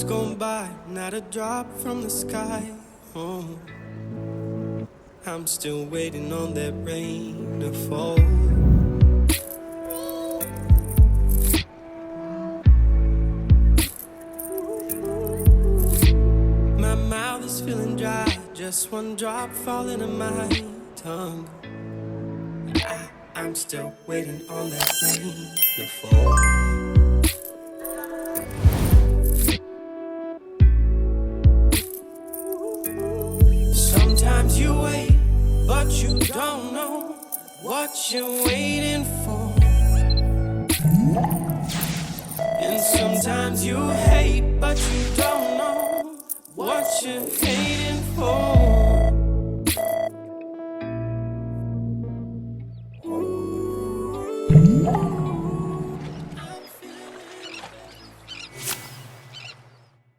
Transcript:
Hours gone by, not a drop from the sky. Oh, I'm still waiting on that rain to fall. My mouth is feeling dry, just one drop falling on my tongue. I'm still waiting on that rain to fall. Sometimes you wait, but you don't know what you're waiting for. And sometimes you hate, but you don't know what you're hating for.